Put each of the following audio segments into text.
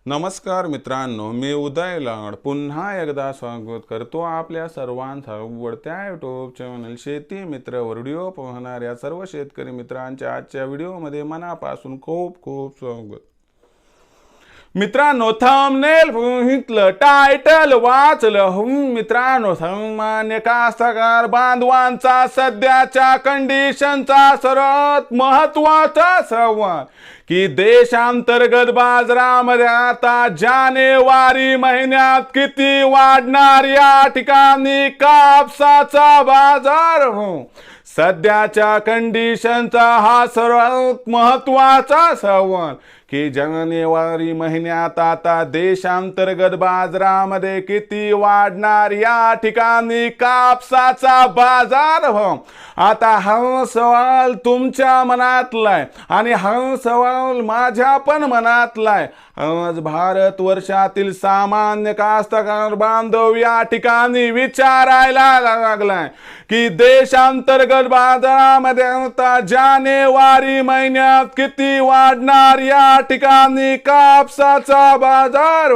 नमस्कार मित्रांनो, मी उदय लाड पुन्हा एकदा स्वागत करतो आपल्या सर्वांचं त्या यूट्यूब चॅनल शेती मित्र व्हिडिओ पाहणाऱ्या सर्व शेतकरी मित्रांच्या आजच्या व्हिडिओमध्ये मनापासून खूप खूप स्वागत। मित्रांनो, थंबनेल बघितलं, टायटल वाचलं, मित्रांनो सामान्य कास्तकार बांधवांचा सध्याच्या कंडिशनचा सर्वात महत्त्वाचा सवाल की देशांतर्गत बाजारामध्ये आता जानेवारी महिन्यात किती वाढणार या ठिकाणी कापसाचा बाजार सध्याच्या कंडिशनचा हा सर्वात महत्त्वाचा सवाल की जानेवारी महिन्यात आता देशांतर्गत बाजारामध्ये किती वाढणार या ठिकाणी कापसाचा बाजार आता हा सवाल तुमच्या मनातला आहे आणि हा सवाल माझ्या पण मनातला आहे। आज भारत वर्षातील सामान्य कास्तकार बांधव या ठिकाणी विचारायला लागलाय की देशांतर्गत बाजारामध्ये आता जानेवारी महिन्यात किती वाढणार या ठिकाणी कापसाचा बाजार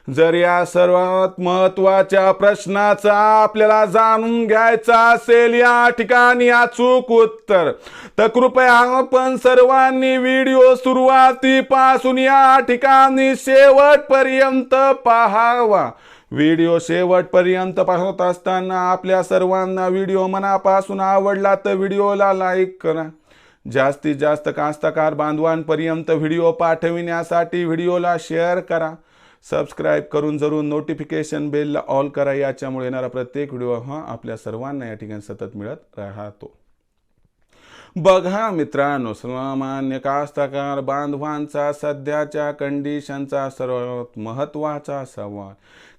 जर या सर्वात महत्त्वाच्या प्रश्नाचा आपल्याला जाणून घ्यायचा असेल या ठिकाणी अचूक उत्तर, तर कृपया आपण सर्वांनी व्हिडिओ सुरुवातीपासून या ठिकाणी शेवटपर्यंत पाहावा। व्हिडिओ शेवटपर्यंत पाहत असताना आपल्या सर्वांना व्हिडिओ मनापासून आवडला तर व्हिडिओला लाईक करा। जास्तीत जास्त कास्तकार बांधवांपर्यंत व्हिडिओ पाठविण्यासाठी व्हिडिओला शेअर करा। सबस्क्राइब करून जरूर नोटिफिकेशन बेलला ऑल करा, याच्यामुळे येणारा प्रत्येक व्हिडिओ आपल्या सर्वांना या ठिकाणी सतत मिळत राहतो। बघा मित्रांनो, सामान्य कास्तकार बांधवांचा सध्याच्या कंडिशनचा सर्वात महत्त्वाचा सवाल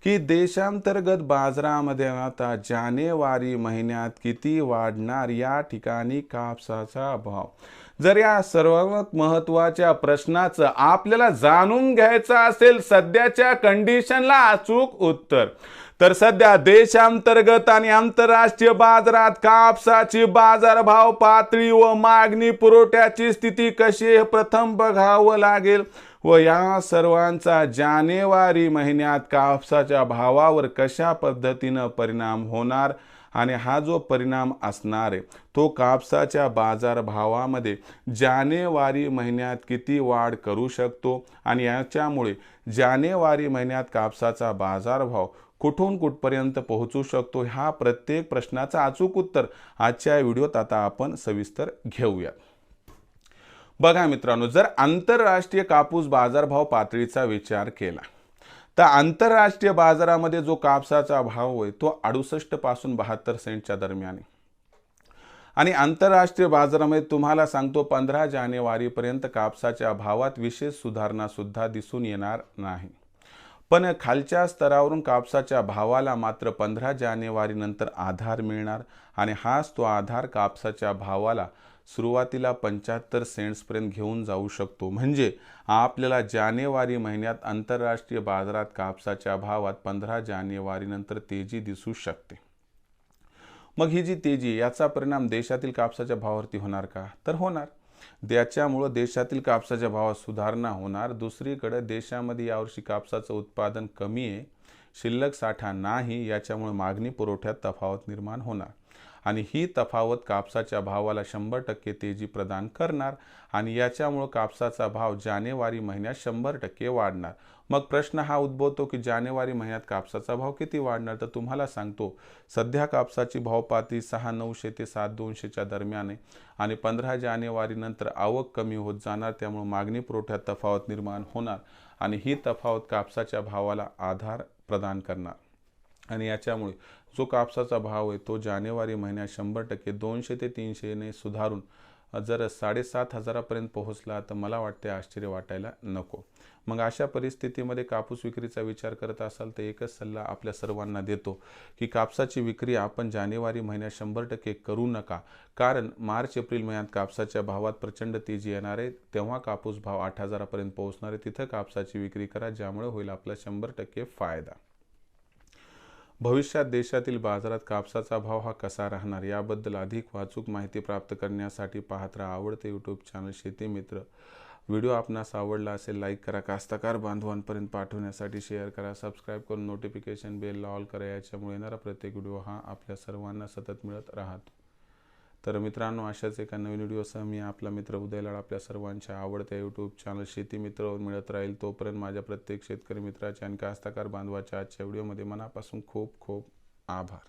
की देशांतर्गत बाजारामध्ये आता जानेवारी महिन्यात किती वाढणार या ठिकाणी कापसाचा भाव। जर या सर्वात महत्त्वाच्या प्रश्नाचं आपल्याला जाणून घ्यायचं असेल सध्याच्या कंडिशनला अचूक उत्तर, तर सध्या देशांतर्गत आणि आंतरराष्ट्रीय बाजारात कापसाची बाजारभाव पातळी व मागणी पुरवठ्याची स्थिती कशी हे प्रथम बघावं लागेल व या सर्वांचा जानेवारी महिन्यात कापसाच्या भावावर कशा पद्धतीनं परिणाम होणार आणि हा जो परिणाम असणार आहे तो कापसाच्या बाजारभावामध्ये जानेवारी महिन्यात किती वाढ करू शकतो आणि याच्यामुळे जानेवारी महिन्यात कापसाचा बाजारभाव कुठून कुठपर्यंत पोहोचू शकतो, ह्या प्रत्येक प्रश्नाचा अचूक उत्तर आजच्या व्हिडिओत आता आपण सविस्तर घेऊया। बघा मित्रांनो, जर आंतरराष्ट्रीय कापूस बाजारभाव पातळीचा विचार केला तर आंतरराष्ट्रीय बाजारामध्ये जो कापसाचा भाव आहे तो 68 पासून 72 सेंटच्या दरम्यान आहे आणि आंतरराष्ट्रीय बाजारामध्ये तुम्हाला सांगतो 15 जानेवारीपर्यंत कापसाच्या भावात विशेष सुधारणा सुद्धा दिसून येणार नाही। पण खालच्या स्तरावरून कापसाच्या भावाला मात्र 15 जानेवारी नंतर आधार मिळणार आणि हाच तो आधार कापसाच्या भावाला सुरुवातीला 75 सेंट्सपर्यंत घेऊन जाऊ शकतो। म्हणजे आपल्याला जानेवारी महिन्यात आंतरराष्ट्रीय बाजारात कापसाच्या भावात 15 जानेवारी नंतर तेजी दिसू शकते। मग ही जी तेजी याचा परिणाम देशातील कापसाच्या भावावरती होणार का, तर होणार। त्याच्यामुळे देशातील कापसाच्या भावात सुधारणा होणार। दुसरीकडे देशामध्ये यावर्षी कापसाचं उत्पादन कमी आहे, शिल्लक साठा नाही, याच्यामुळे मागणी पुरवठ्यात तफावत निर्माण होणार आणि ही तफावत कापसाच्या भावाला 100% तेजी प्रदान करणार आणि याच्यामुळे कापसाचा भाव जानेवारी महिन्यात 100% वाढणार। मग प्रश्न हा उद्भवतो की जानेवारी महिन्यात कापसाचा भाव किती वाढणार, तर तुम्हाला सांगतो सध्या कापसाची भाव पातळी 6,900 ते 7,200च्या दरम्यान आहे आणि 15 जानेवारी नंतर आवक कमी होत जाणार, त्यामुळे मागणी पुरवठ्यात तफावत निर्माण होणार आणि ही तफावत कापसाच्या भावाला आधार प्रदान करणार आणि याच्यामुळे जो कापसाचा भाव आहे तो जानेवारी महिन्यात 100% 200 ते 300 ने सुधारून जर 7,500पर्यंत पोहोचला तर मला वाटते आश्चर्य वाटायला नको। मग अशा परिस्थितीमध्ये कापूस विक्रीचा विचार करत असाल तर एकच सल्ला आपल्या सर्वांना देतो की कापसाची विक्री आपण जानेवारी महिन्यात 100% करू नका, कारण मार्च एप्रिल महिन्यात कापसाच्या भावात प्रचंड तेजी येणार आहे, तेव्हा कापूस भाव 8,000पर्यंत पोहोचणार आहे, तिथं कापसाची विक्री करा, ज्यामुळे होईल आपला 100% फायदा। भविष्यात देशातील बाजारात कापसाचा भाव हा कसा राहणार याबद्दल अधिक वाचूक माहिती प्राप्त करण्यासाठी पाहत राहा आवडते यूट्यूब चॅनल शेती मित्र। व्हिडिओ आपणास आवडला असेल लाईक करा, कास्तकार बांधवांपर्यंत पाठवण्यासाठी शेअर करा, सबस्क्राईब करून नोटिफिकेशन बेल ऑल करा, याच्यामुळे येणारा प्रत्येक व्हिडिओ हा आपल्या सर्वांना सतत मिळत राहतो. तर मित्रांनो, अशाच एका नवीन व्हिडिओसह मी आपला मित्र उदय लाड आपल्या सर्वांच्या आवडत्या यूट्यूब चॅनल शेती मित्रवर मिळत राहील. तोपर्यंत माझ्या प्रत्येक शेतकरी मित्राच्या आणि कास्तकार बांधवाच्या आजच्या व्हिडिओमध्ये मनापासून खूप खूप आभार.